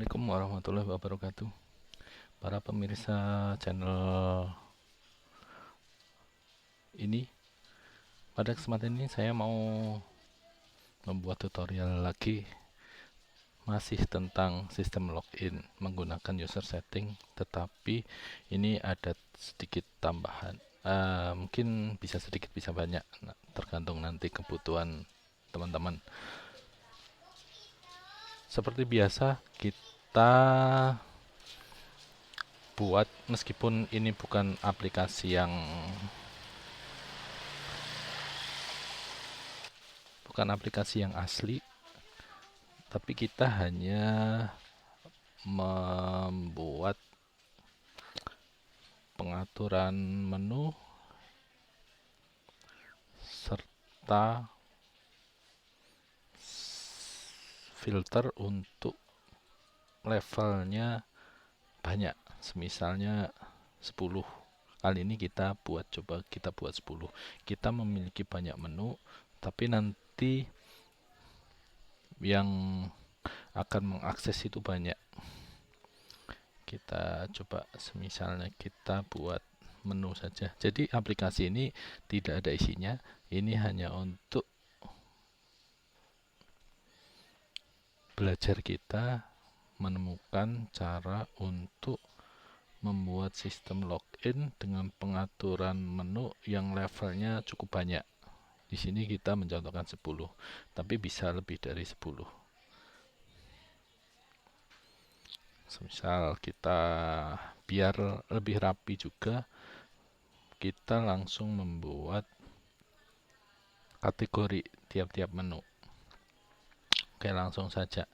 Assalamualaikum warahmatullahi wabarakatuh. Para pemirsa channel ini, pada kesempatan ini saya mau membuat tutorial lagi, masih tentang sistem login menggunakan user setting, tetapi ini ada sedikit tambahan. Mungkin bisa sedikit bisa banyak, tergantung nanti kebutuhan teman-teman. Seperti biasa, kita buat, meskipun ini bukan aplikasi yang asli, tapi kita hanya membuat pengaturan menu serta filter untuk levelnya banyak, misalnya 10. Kali ini kita buat 10. Kita memiliki banyak menu, tapi nanti yang akan mengakses itu banyak. Kita coba misalnya kita buat menu saja. Jadi aplikasi ini tidak ada isinya, ini hanya untuk belajar kita menemukan cara untuk membuat sistem login dengan pengaturan menu yang levelnya cukup banyak. Di sini kita mencontohkan 10, tapi bisa lebih dari 10. Misal kita biar lebih rapi juga, kita langsung membuat kategori tiap-tiap menu. Oke, langsung saja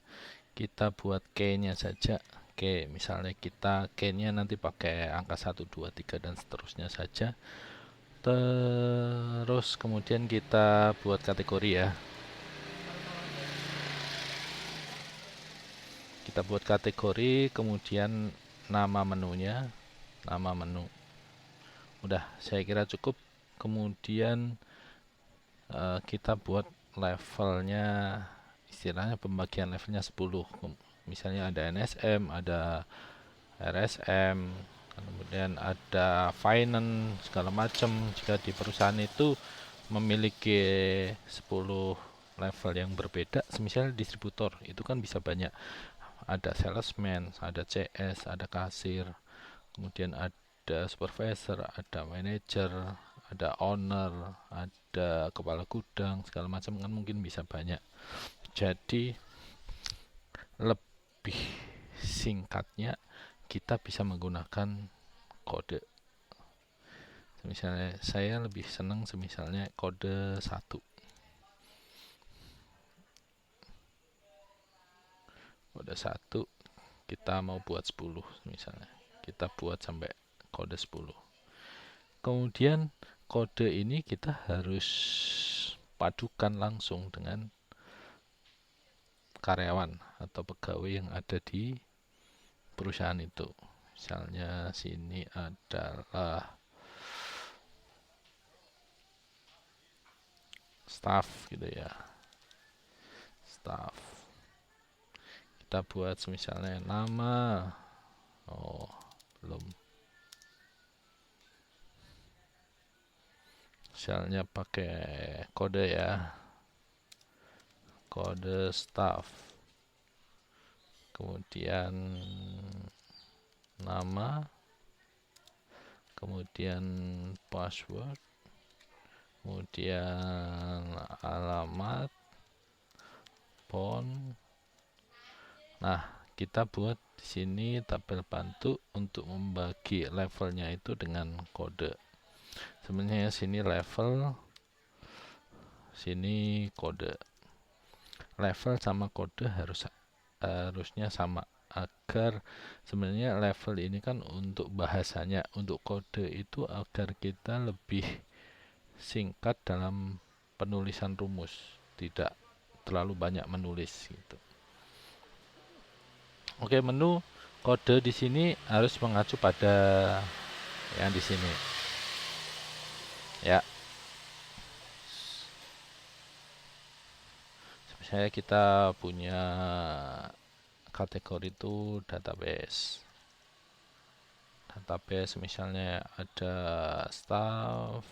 kita buat key-nya saja. Oke, misalnya kita key-nya nanti pakai angka 1, 2, 3 dan seterusnya saja. Terus kemudian kita buat kategori ya. Kita buat kategori, kemudian nama menunya, nama menu. Udah, saya kira cukup. Kemudian kita buat levelnya, istilahnya pembagian levelnya 10. Misalnya ada NSM, ada RSM, kemudian ada finance, segala macam. Jika di perusahaan itu memiliki 10 level yang berbeda, misalnya distributor, itu kan bisa banyak. Ada salesman, ada CS, ada kasir, kemudian ada supervisor, ada manager, ada owner, ada kepala gudang, segala macam, kan mungkin bisa banyak. Jadi lebih singkatnya kita bisa menggunakan kode. Misalnya saya lebih senang misalnya kode 1. Kode 1 kita mau buat 10 misalnya. Kita buat sampai kode 10. Kemudian kode ini kita harus padukan langsung dengan karyawan atau pegawai yang ada di perusahaan itu. Misalnya sini adalah staff gitu ya. Staff. Kita buat misalnya nama. Oh, belum. Misalnya pakai kode ya. Kode staff. Kemudian nama, kemudian password, kemudian alamat, phone. Nah, kita buat di sini tabel bantu untuk membagi levelnya itu dengan kode. Sebenarnya sini level, sini kode. Level sama kode harusnya sama, agar sebenarnya level ini kan untuk bahasanya, untuk kode itu agar kita lebih singkat dalam penulisan rumus, tidak terlalu banyak menulis gitu. Oke, menu kode di sini harus mengacu pada yang di sini. Ya. Misalnya kita punya kategori itu database. Database misalnya ada staff,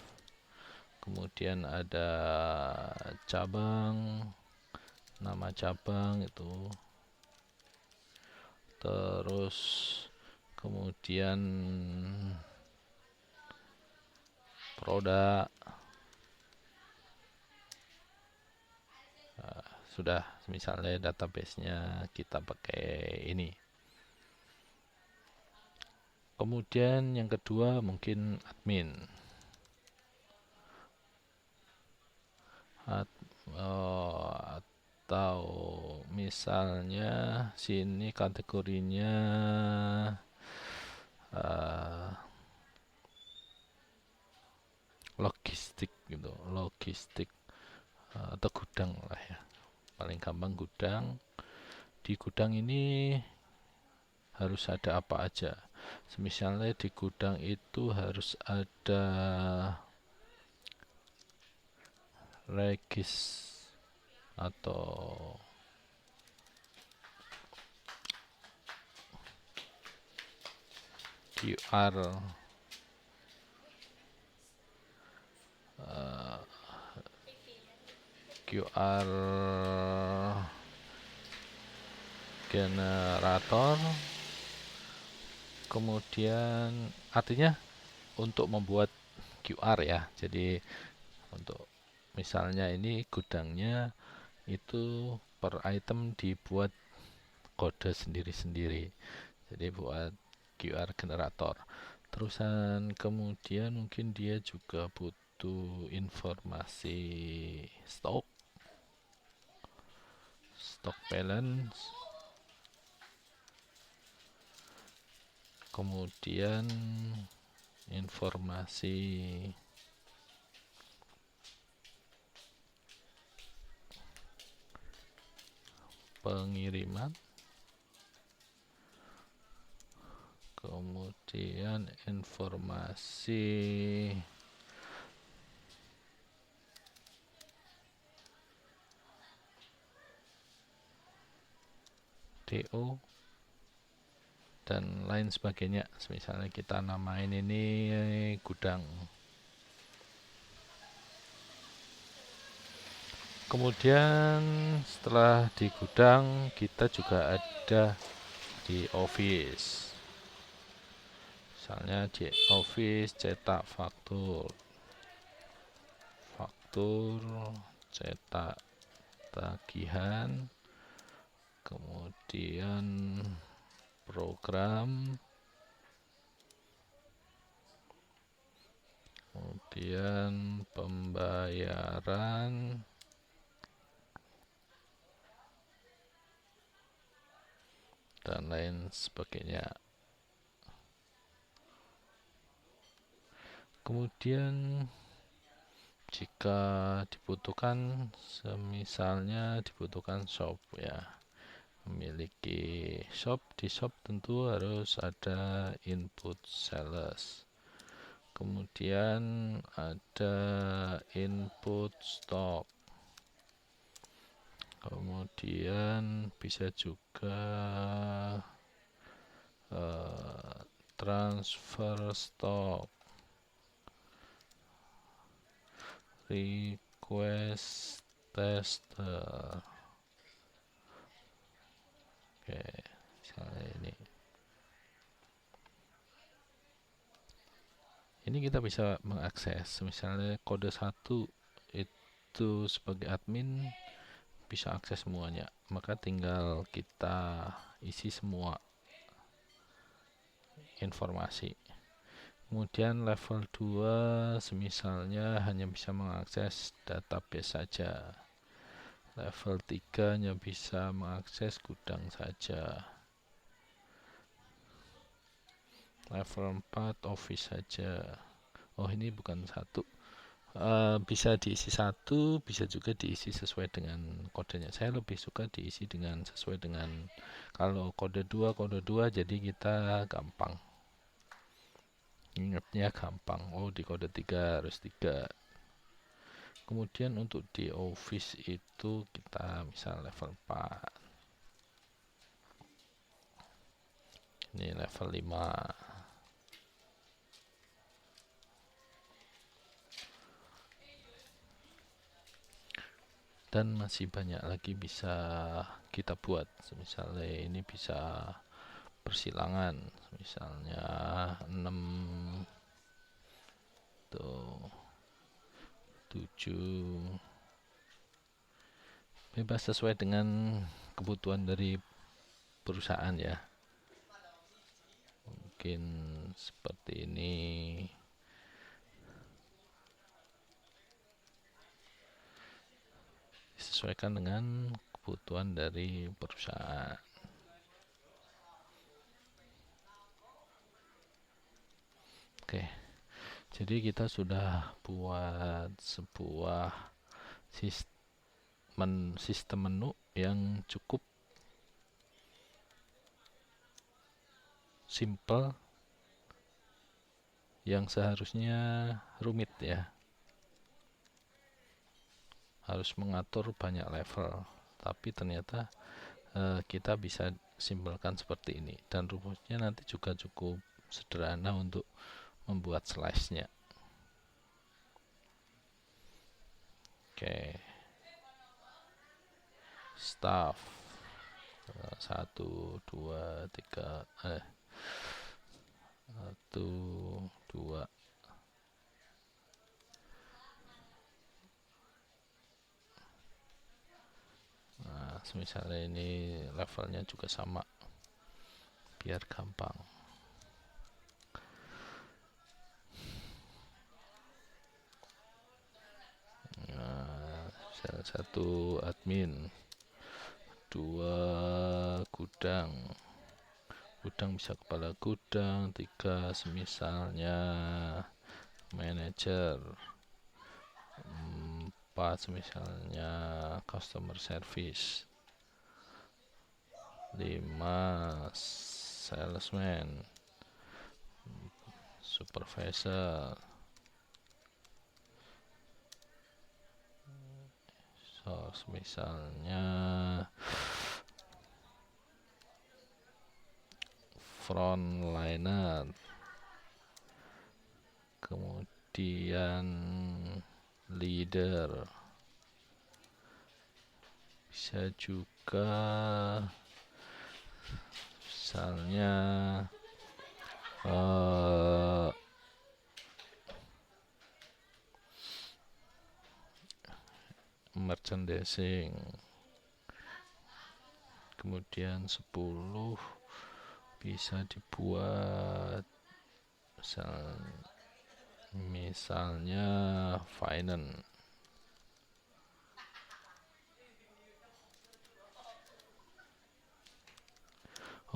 kemudian ada cabang, nama cabang itu, terus kemudian produk. Sudah, misalnya database-nya kita pakai ini. Kemudian yang kedua mungkin admin. Atau misalnya sini kategorinya logistik gitu, logistik atau gudang lah ya, paling gampang gudang. Di gudang ini harus ada apa aja. Misalnya di gudang itu harus ada regis atau QR QR generator. Kemudian artinya untuk membuat QR ya. Jadi untuk misalnya ini gudangnya itu per item dibuat kode sendiri-sendiri. Jadi buat QR generator. Terusan kemudian mungkin dia juga butuh informasi stok balance. Kemudian informasi pengiriman, kemudian informasi DO dan lain sebagainya. Misalnya kita namain ini gudang. Kemudian setelah di gudang kita juga ada di office. Misalnya di office cetak faktur, cetak tagihan, kemudian program, kemudian pembayaran, dan lain sebagainya. Kemudian jika dibutuhkan, misalnya dibutuhkan shop ya, memiliki shop. Di shop tentu harus ada input sales, kemudian ada input stock, kemudian bisa juga transfer stock, request tester. Oke, misalnya ini kita bisa mengakses misalnya kode 1 itu sebagai admin bisa akses semuanya, maka tinggal kita isi semua informasi. Kemudian level 2 semisalnya hanya bisa mengakses database saja. Level 3 hanya bisa mengakses gudang saja. Level 4 office saja. Oh, ini bukan satu. Bisa diisi satu, bisa juga diisi sesuai dengan kodenya. Saya lebih suka diisi dengan sesuai dengan kalau kode 2 jadi kita gampang ingatnya, gampang. Oh, di kode 3 harus 3. Kemudian untuk di office itu kita misal level 4. Ini level 5. Dan masih banyak lagi bisa kita buat. Misalnya ini bisa persilangan, misalnya 6 tuh 7, bebas sesuai dengan kebutuhan dari perusahaan ya. Mungkin seperti ini. Disesuaikan dengan kebutuhan dari perusahaan. Oke. Jadi kita sudah buat sebuah sistem menu yang cukup simple, yang seharusnya rumit ya, harus mengatur banyak level, tapi ternyata kita bisa simpelkan seperti ini, dan rumusnya nanti juga cukup sederhana untuk membuat slice-nya. Oke. Staff 1 2 3 1 2. Nah, misalnya ini levelnya juga sama biar gampang. Nah, 1 admin, 2 gudang bisa kepala gudang, 3 misalnya manager, 4 misalnya customer service, 5 salesman, supervisor, misalnya frontliner, kemudian leader, bisa juga misalnya merchandising, kemudian 10 bisa dibuat misalnya finance.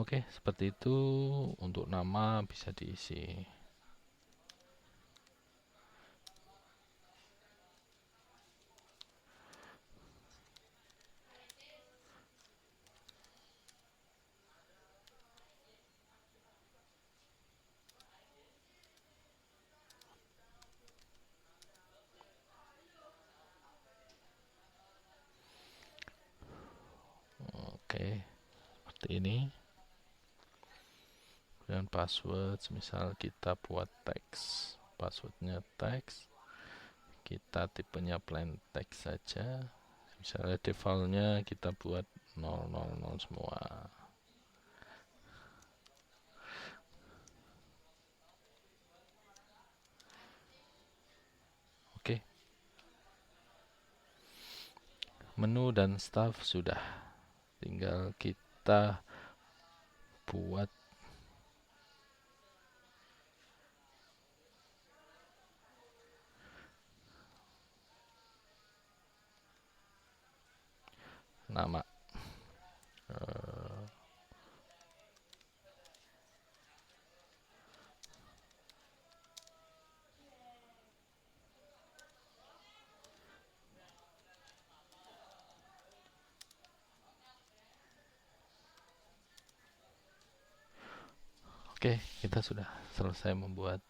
Oke, seperti itu untuk nama bisa diisi. Oke, seperti ini. Dan password, misal kita buat teks, passwordnya teks, kita tipenya plain text saja, misalnya defaultnya kita buat 000 semua. Oke, menu dan staff sudah, tinggal kita buat nama. Oke, kita sudah selesai membuat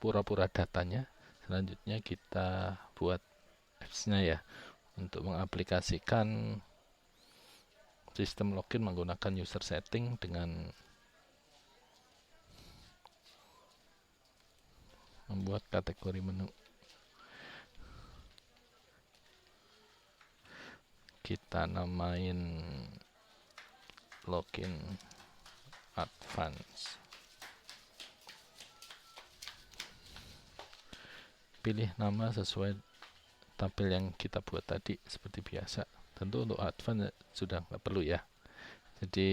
pura-pura datanya. Selanjutnya kita buat apps-nya ya, untuk mengaplikasikan sistem login menggunakan user setting dengan membuat kategori menu. Kita namain login advance. Pilih nama sesuai tabel yang kita buat tadi seperti biasa. Tentu untuk advance sudah nggak perlu ya, jadi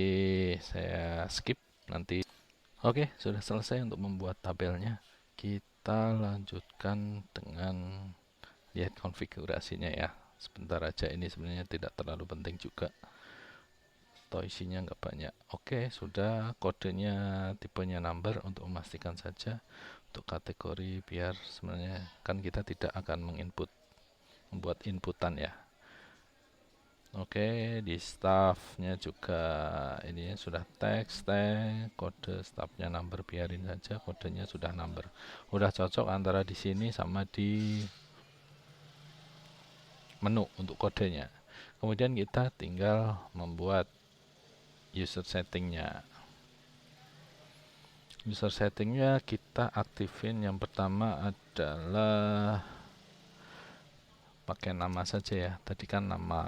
saya skip nanti. Oke, sudah selesai untuk membuat tabelnya. Kita lanjutkan dengan lihat konfigurasinya ya. Sebentar aja, ini sebenarnya tidak terlalu penting juga, atau isinya nggak banyak. Oke, sudah. Kodenya tipenya number untuk memastikan saja. Untuk kategori biar sebenarnya kan kita tidak akan membuat inputan ya. Oke, di staffnya juga ini sudah teks, kode staffnya number, biarin saja, kodenya sudah number. Udah cocok antara di sini sama di menu untuk kodenya. Kemudian kita tinggal membuat user settingnya. User settingnya kita aktifin. Yang pertama adalah pakai nama saja ya. Tadi kan nama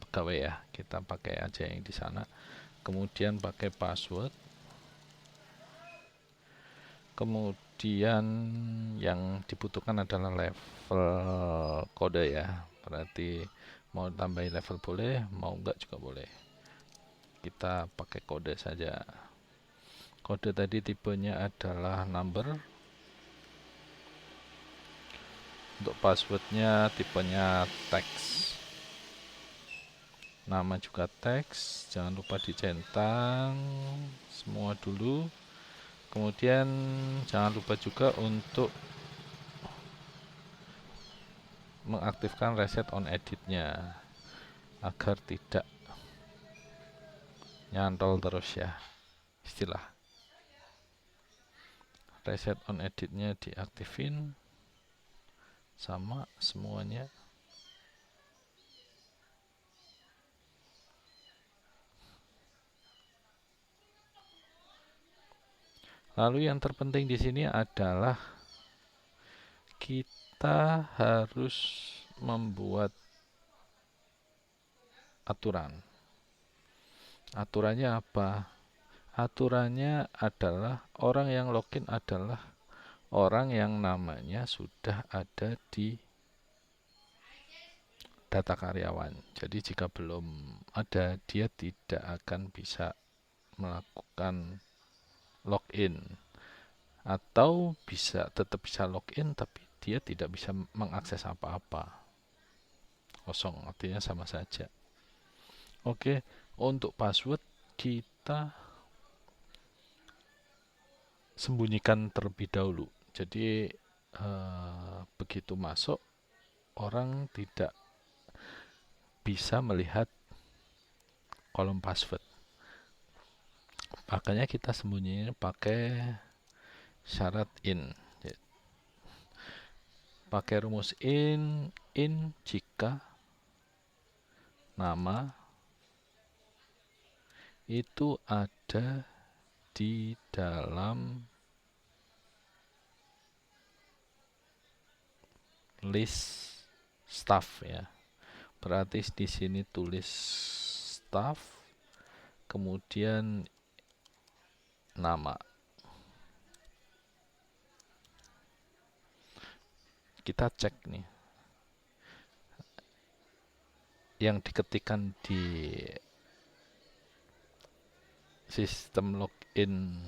pegawai ya, kita pakai aja yang di sana. Kemudian pakai password. Kemudian yang dibutuhkan adalah level kode ya. Berarti mau tambahin level boleh, mau enggak juga boleh. Kita pakai kode saja. Kode tadi tipenya adalah number. Untuk passwordnya tipenya teks. Nama juga teks, jangan lupa dicentang semua dulu. Kemudian jangan lupa juga untuk mengaktifkan reset on editnya agar tidak nyantol terus ya, istilah reset on editnya diaktifin sama semuanya. Lalu yang terpenting di sini adalah kita harus membuat aturan. Aturannya apa? Aturannya adalah orang yang login adalah orang yang namanya sudah ada di data karyawan. Jadi jika belum ada, dia tidak akan bisa melakukan login, atau tetap bisa login tapi dia tidak bisa mengakses apa-apa. Kosong, artinya sama saja. Oke, untuk password kita sembunyikan terlebih dahulu. Jadi begitu masuk, orang tidak bisa melihat kolom password. Makanya kita sembunyiin pakai syarat in. Pakai rumus in jika nama itu ada di dalam list staff ya. Berarti di sini tulis staff, kemudian nama. Kita cek nih, yang diketikkan di sistem login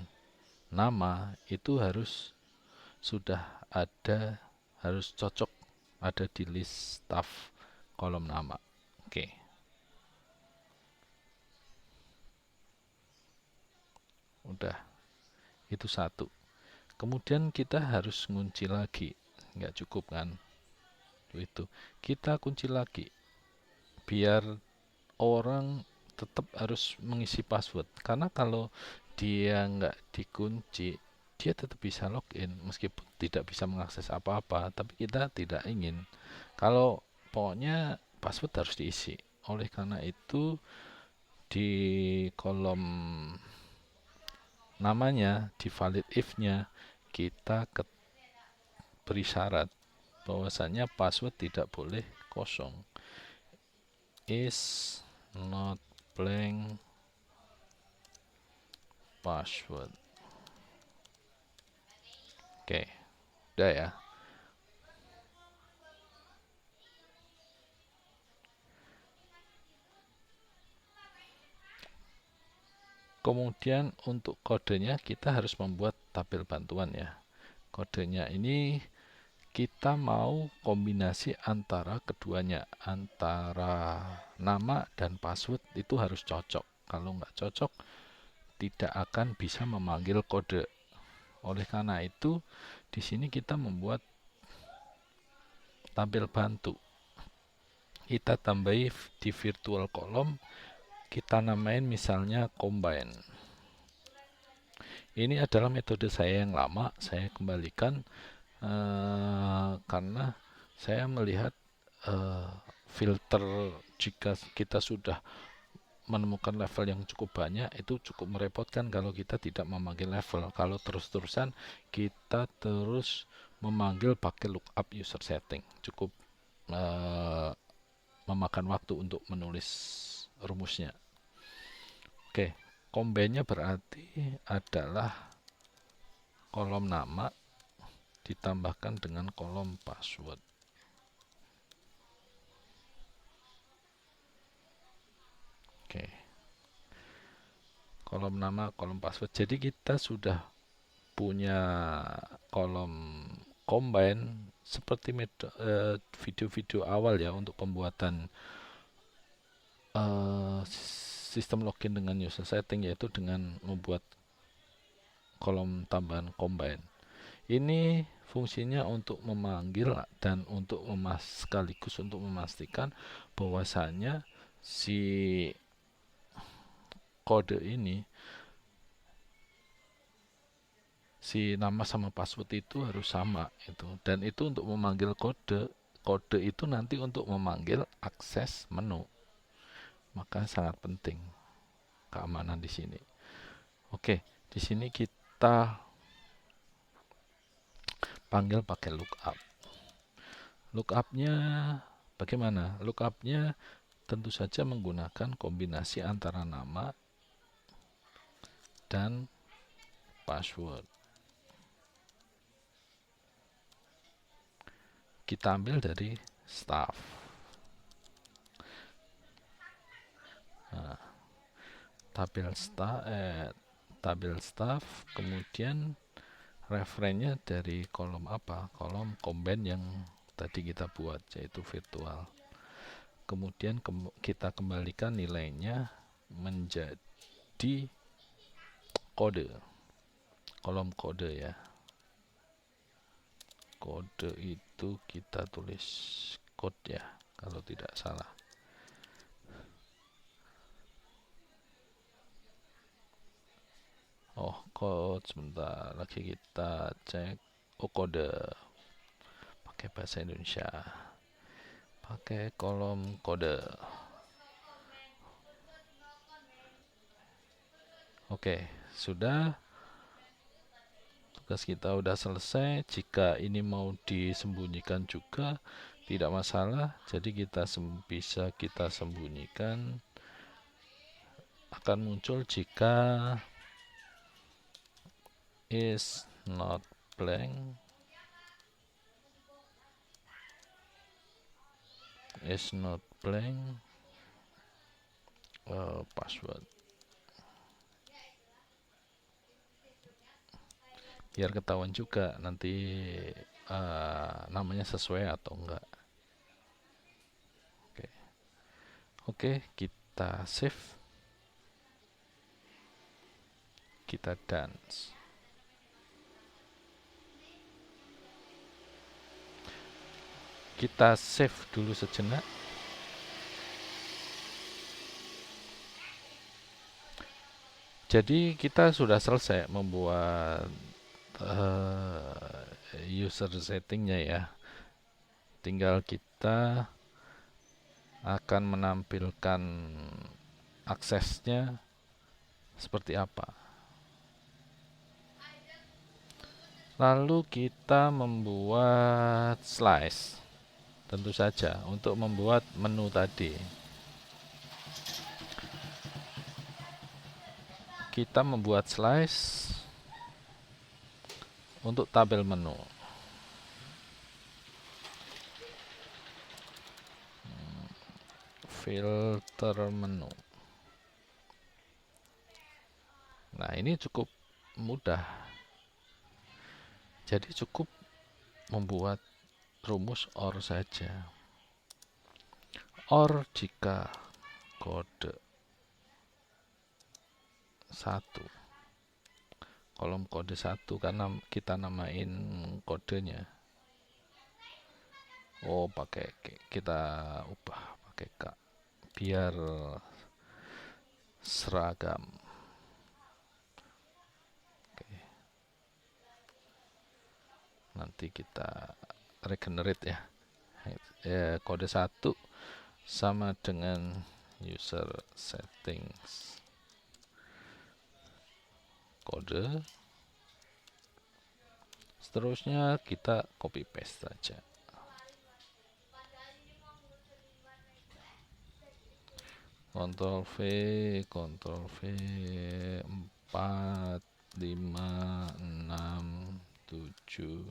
nama itu harus sudah ada, harus cocok ada di list staff kolom nama. Oke. Udah, itu satu. Kemudian kita harus ngunci lagi, nggak cukup kan? Itu kita kunci lagi biar orang tetap harus mengisi password, karena kalau dia nggak dikunci dia tetap bisa login meskipun tidak bisa mengakses apa-apa, tapi kita tidak ingin. Kalau pokoknya password harus diisi. Oleh karena itu di kolom namanya, di valid if-nya, kita beri syarat bahwasanya password tidak boleh kosong. Is not blank password. Oke, udah ya. Kemudian untuk kodenya kita harus membuat tabel bantuan ya. Kodenya ini kita mau kombinasi antara keduanya, antara nama dan password itu harus cocok. Kalau nggak cocok, tidak akan bisa memanggil kode. Oleh karena itu, di sini kita membuat tabel bantu. Kita tambahi di virtual column, kita namain misalnya combine. Ini adalah metode saya yang lama, saya kembalikan karena saya melihat filter jika kita sudah menemukan level yang cukup banyak itu cukup merepotkan kalau kita tidak memanggil level. Kalau terus-terusan kita terus memanggil pakai lookup user setting, cukup memakan waktu untuk menulis rumusnya. Oke, combine-nya berarti adalah kolom nama ditambahkan dengan kolom password. Oke, kolom nama, kolom password. Jadi kita sudah punya kolom combine seperti video-video awal ya untuk pembuatan sistem login dengan user setting, yaitu dengan membuat kolom tambahan combine. Ini fungsinya untuk memanggil dan untuk sekaligus untuk memastikan bahwasanya si kode ini, si nama sama password itu harus sama itu, dan itu untuk memanggil kode itu nanti untuk memanggil akses menu, maka sangat penting keamanan di sini. Oke, di sini kita panggil pakai lookup. Lookupnya bagaimana? Lookupnya tentu saja menggunakan kombinasi antara nama dan password. Kita ambil dari staff. Nah, tabel staff, kemudian referensinya dari kolom apa? Kolom combine yang tadi kita buat, yaitu virtual. Kemudian kita kembalikan nilainya menjadi kode, kolom kode ya. Kode itu kita tulis code ya, kalau tidak salah. Oh, code, sebentar lagi kita cek. Oh, kode pakai bahasa Indonesia, pakai kolom kode. Oke, sudah. Tugas kita udah selesai. Jika ini mau disembunyikan juga tidak masalah, jadi kita bisa kita sembunyikan. Akan muncul jika is not blank, password, biar ketahuan juga nanti namanya sesuai atau enggak. Oke, kita save, kita dance. Kita save dulu sejenak. Jadi kita sudah selesai membuat user settingnya ya. Tinggal kita akan menampilkan aksesnya seperti apa. Lalu kita membuat slice. Tentu saja untuk membuat menu tadi. Kita membuat slice untuk tabel menu. Filter menu. Nah, ini cukup mudah. Jadi cukup membuat rumus OR saja. OR jika kode 1, kolom kode 1, karena kita namain kodenya. Oh, kita ubah pakai K biar seragam. Oke. Nanti kita regenerate ya. Kode 1 sama dengan user settings kode. Seterusnya kita copy paste saja. Ctrl V, Ctrl V, 4, 5, 6, 7,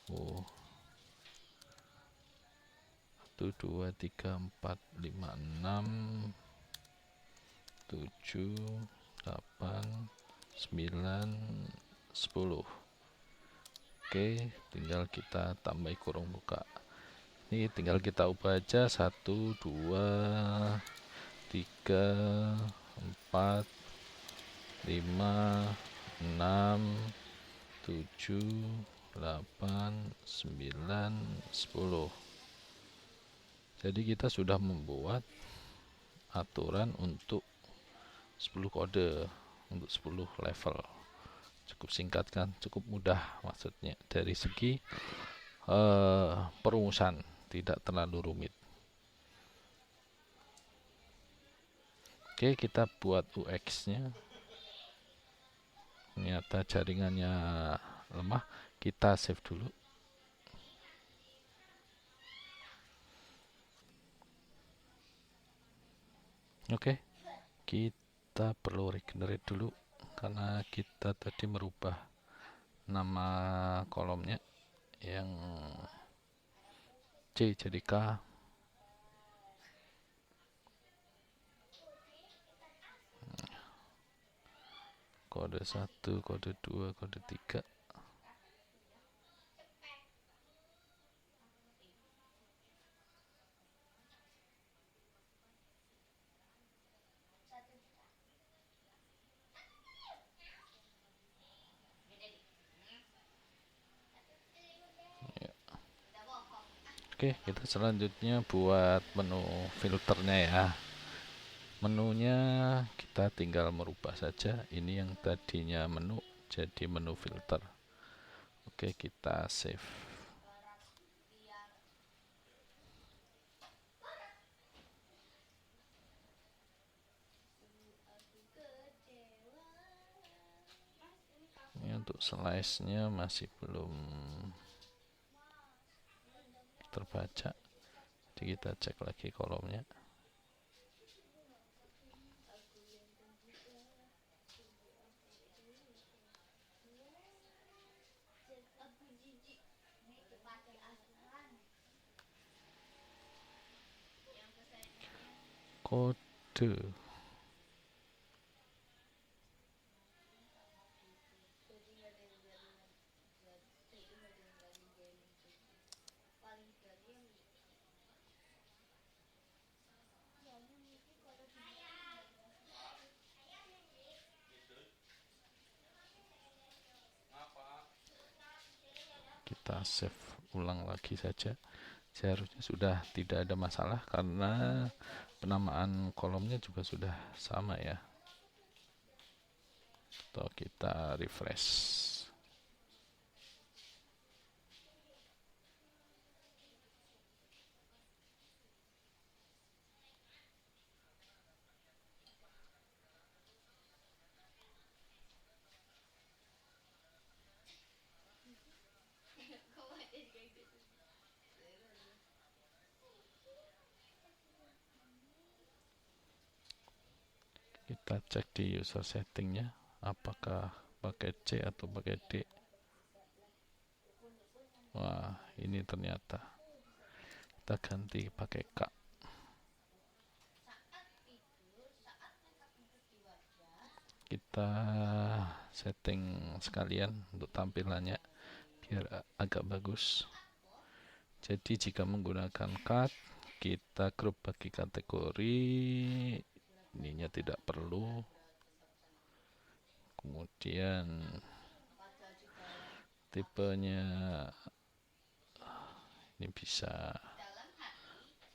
1, 2, 3, 4, 5, 6, 7, 8, 9, 10. Oke, tinggal kita tambah kurung buka. Ini tinggal kita ubah aja 1, 2, 3, 4, 5, 6, 7, 8, 9, 10. Jadi kita sudah membuat aturan untuk 10 kode, untuk 10 level. Cukup singkat kan, cukup mudah maksudnya dari segi perumusan, tidak terlalu rumit. Oke, kita buat UX-nya. Ternyata jaringannya lemah, kita save dulu. Oke, kita perlu regenerate dulu karena kita tadi merubah nama kolomnya yang C jadi K. Kode 1, kode 2, kode 3. Oke, kita selanjutnya buat menu filternya ya. Menunya kita tinggal merubah saja. Ini yang tadinya menu jadi menu filter. Oke, kita save. Ini untuk slice-nya masih belum terbaca. Jadi kita cek lagi kolomnya. Kode. Kita save ulang lagi saja. Seharusnya sudah tidak ada masalah karena penamaan kolomnya juga sudah sama ya. Atau kita refresh. Kita cek di user settingnya apakah pakai C atau pakai D. Wah, ini ternyata kita ganti pakai K. Kita setting sekalian untuk tampilannya biar agak bagus. Jadi jika menggunakan cut, kita grup bagi kategori, ininya tidak perlu. Kemudian tipenya ini bisa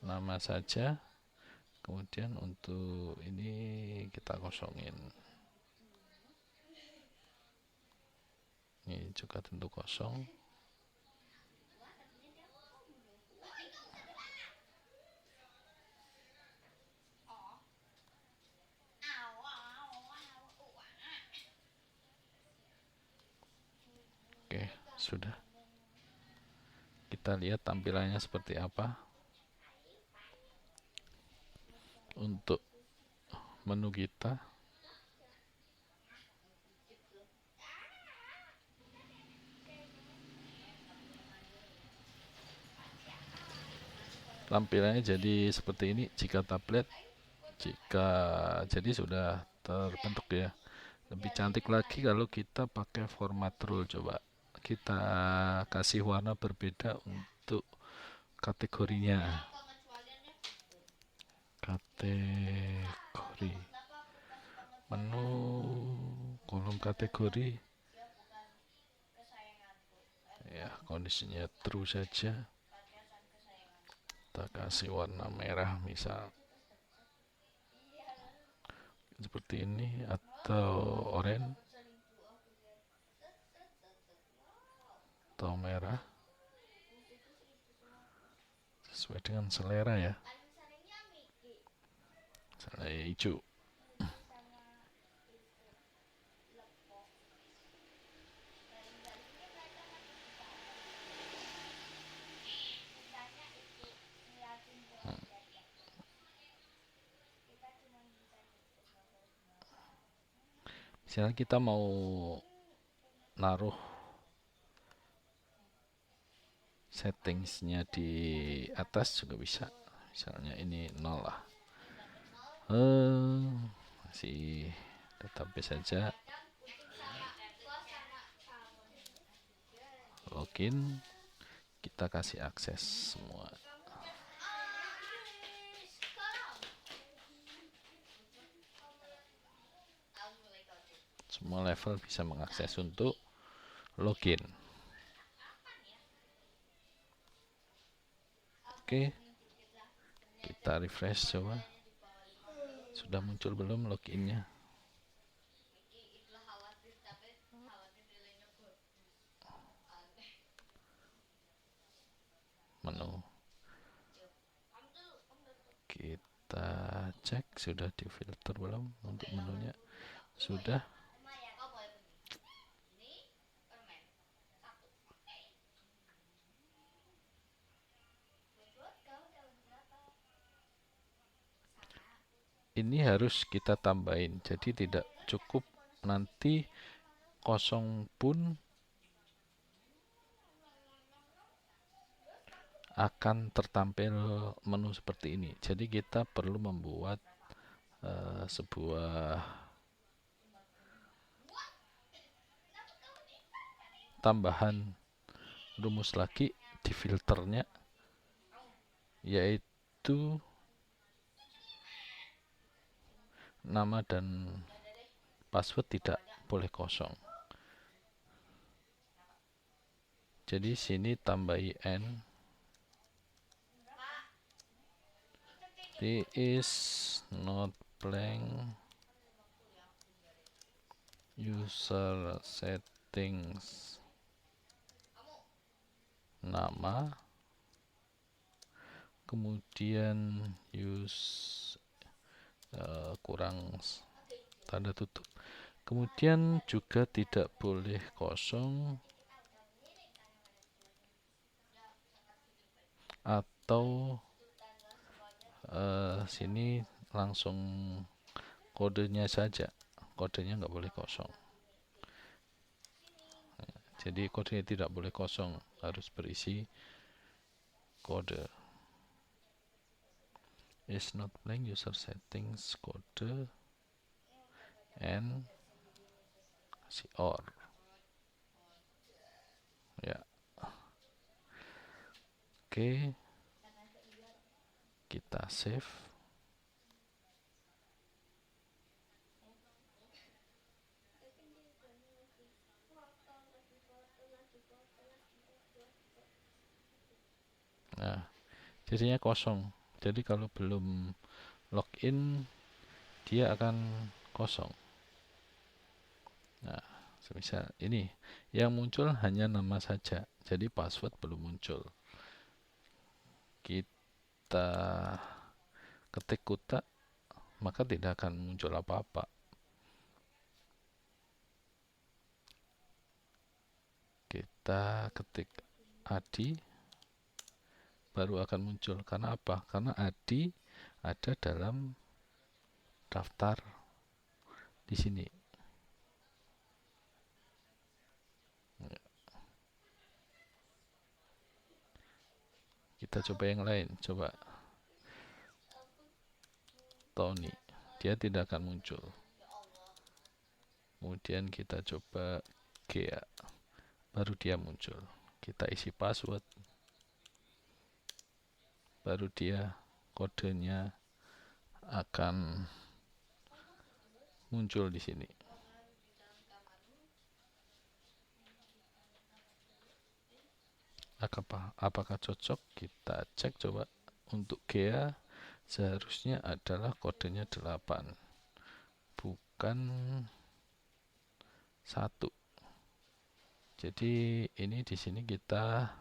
nama saja. Kemudian untuk ini kita kosongin. Ini juga tentu kosong. Oke, sudah. Kita lihat tampilannya seperti apa. Untuk menu kita, tampilannya jadi seperti ini jika tablet. Jadi sudah terbentuk ya. Lebih cantik lagi kalau kita pakai format rule. Coba kita kasih warna berbeda untuk kategorinya. Kategori menu, kolom kategori ya, kondisinya true saja. Kita kasih warna merah misal seperti ini, atau oranye atau merah, sesuai dengan selera ya. Misalnya hijau. Misalnya kita mau naruh settingsnya di atas juga bisa. Misalnya ini 0 lah. Masih database saja. Login, kita kasih akses semua. Semua level bisa mengakses untuk login. Oke, kita refresh coba. Sudah muncul belum loginnya? Menu. Kita cek sudah difilter belum untuk menunya. Sudah. Ini harus kita tambahin, jadi tidak cukup nanti kosong pun akan tertampil menu seperti ini. Jadi kita perlu membuat sebuah tambahan rumus lagi di filternya, yaitu nama dan password tidak boleh kosong. Jadi sini tambahi n, this is not blank user settings nama, kemudian use kurang tanda tutup, kemudian juga tidak boleh kosong atau sini langsung kodenya saja, kodenya nggak boleh kosong. Jadi kodenya tidak boleh kosong, harus berisi kode. Is not blank user settings kode and si or. Ya. Oke. Kita save. Nah, jadinya kosong. Jadi kalau belum login dia akan kosong. Nah, semisal ini yang muncul hanya nama saja. Jadi password belum muncul. Kita ketik kuta, maka tidak akan muncul apa-apa. Kita ketik Adi, baru akan muncul. Karena apa? Karena Adi ada dalam daftar di sini. Kita coba yang lain, coba Tony, dia tidak akan muncul. Kemudian kita coba Gea, baru dia muncul. Kita isi password, baru dia kodenya akan muncul di sini. Apakah cocok? Kita cek coba. Untuk Gea seharusnya adalah kodenya 8, bukan 1. Jadi ini di sini kita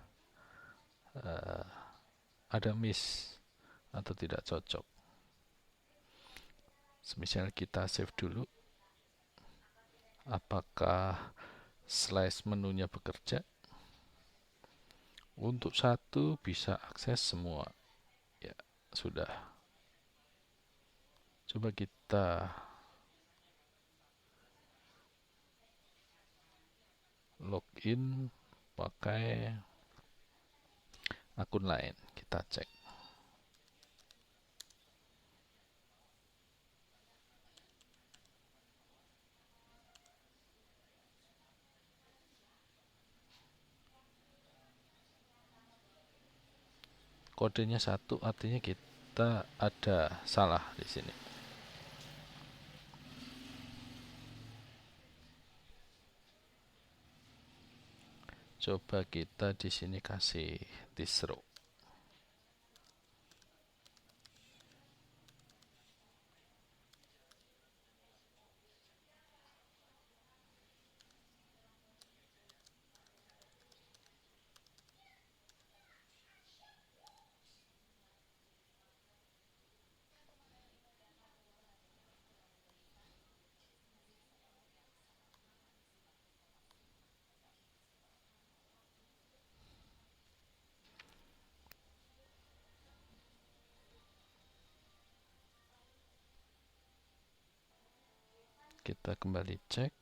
ada miss atau tidak cocok. Semisal kita save dulu, apakah slash menunya bekerja? Untuk 1 bisa akses semua. Ya, sudah. Coba kita login pakai akun lain. Kita cek. Kodenya 1, artinya kita ada salah di sini. Coba kita di sini kasih distro. Kita kembali cek.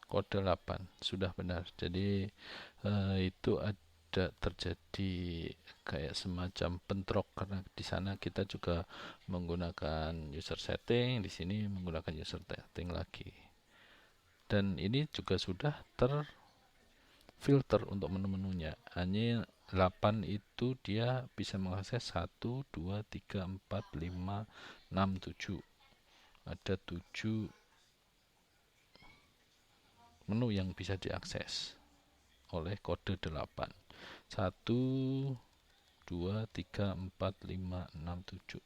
Kode 8 sudah benar. Jadi itu ada terjadi kayak semacam bentrok karena di sana kita juga menggunakan user setting, di sini menggunakan user setting lagi. Dan ini juga sudah terfilter untuk menu-menunya. Hanya 8 itu dia bisa mengakses 1, 2, 3, 4, 5, 6, 7. Ada 7 menu yang bisa diakses oleh kode 8. 1, 2, 3, 4, 5, 6, 7.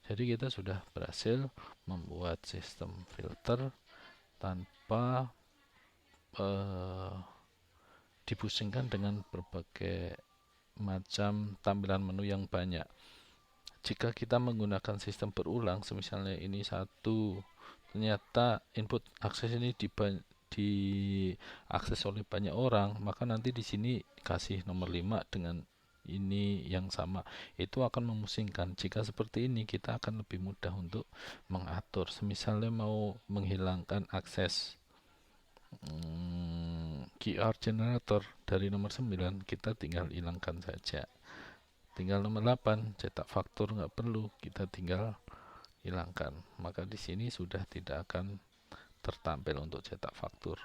Jadi kita sudah berhasil membuat sistem filter tanpa dipusingkan dengan berbagai macam tampilan menu yang banyak. Jika kita menggunakan sistem berulang, misalnya ini 1, ternyata input akses ini diakses oleh banyak orang, maka nanti di sini kasih nomor 5 dengan ini yang sama, itu akan memusingkan. Jika seperti ini, kita akan lebih mudah untuk mengatur. Misalnya mau menghilangkan akses QR generator dari nomor 9, kita tinggal hilangkan saja. Tinggal nomor 8, cetak faktur nggak perlu, kita tinggal hilangkan. Maka di sini sudah tidak akan tertampil untuk cetak faktur.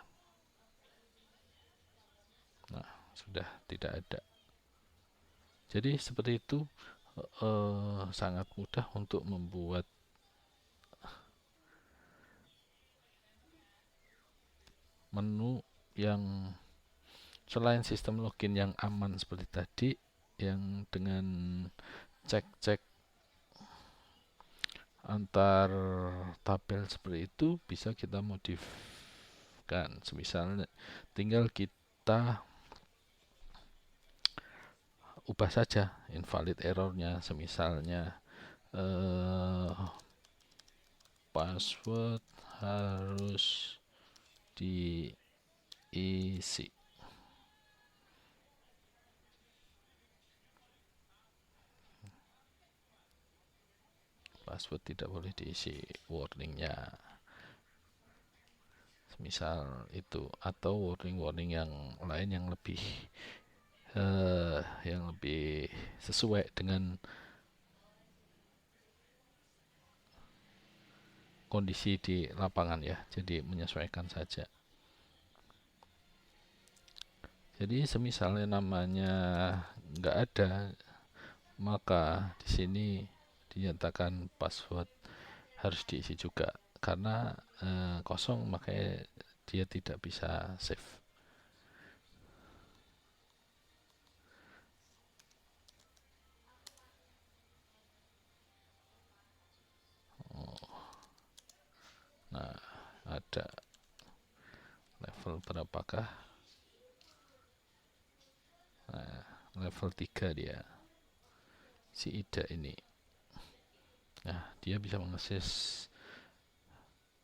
Nah, sudah tidak ada. Jadi seperti itu, sangat mudah untuk membuat menu yang selain sistem login yang aman seperti tadi, yang dengan cek-cek antar tabel seperti itu bisa kita modifikkan. Misalnya tinggal kita ubah saja invalid errornya, semisalnya password harus diisi. Password tidak boleh diisi, warningnya misal itu, atau warning-warning yang lain yang lebih sesuai dengan kondisi di lapangan ya. Jadi menyesuaikan saja. Jadi semisalnya namanya nggak ada, maka di sini dinyatakan password harus diisi juga, karena kosong makanya dia tidak bisa save. Nah, ada level berapakah? Nah, level 3 dia, si Ida ini. Nah, dia bisa mengakses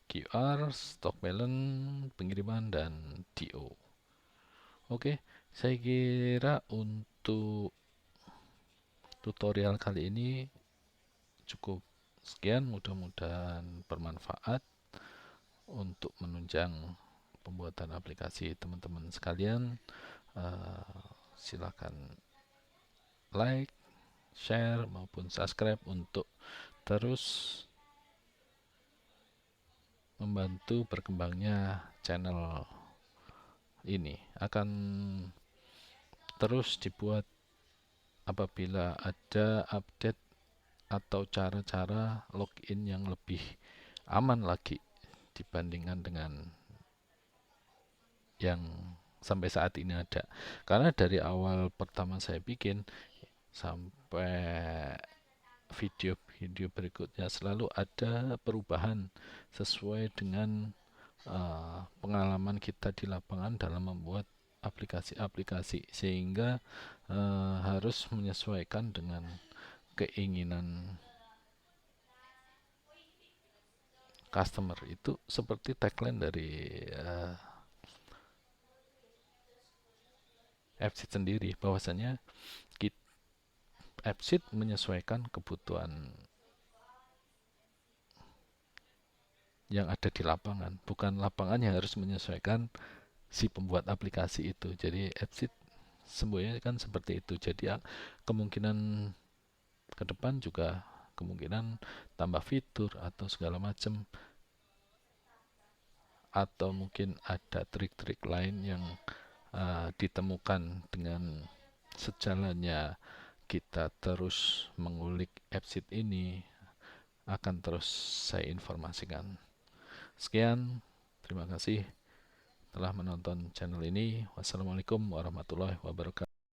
QR, stok balance, pengiriman, dan DO. Oke, saya kira untuk tutorial kali ini cukup sekian. Mudah-mudahan bermanfaat untuk menunjang pembuatan aplikasi teman-teman sekalian. Silakan like, share, maupun subscribe untuk terus membantu berkembangnya channel ini. Akan terus dibuat apabila ada update atau cara-cara login yang lebih aman lagi dibandingkan dengan yang sampai saat ini ada. Karena dari awal pertama saya bikin sampai video berikutnya selalu ada perubahan sesuai dengan pengalaman kita di lapangan dalam membuat aplikasi-aplikasi, sehingga harus menyesuaikan dengan keinginan customer. Itu seperti tagline dari Appsit sendiri, bahwasanya Appsit menyesuaikan kebutuhan yang ada di lapangan, bukan lapangan yang harus menyesuaikan si pembuat aplikasi itu. Jadi Appsit semuanya kan seperti itu. Jadi kemungkinan ke depan juga kemungkinan tambah fitur atau segala macam, atau mungkin ada trik-trik lain yang ditemukan dengan sejalannya kita terus mengulik Appsit ini, akan terus saya informasikan. Sekian, terima kasih telah menonton channel ini. Wassalamualaikum warahmatullahi wabarakatuh.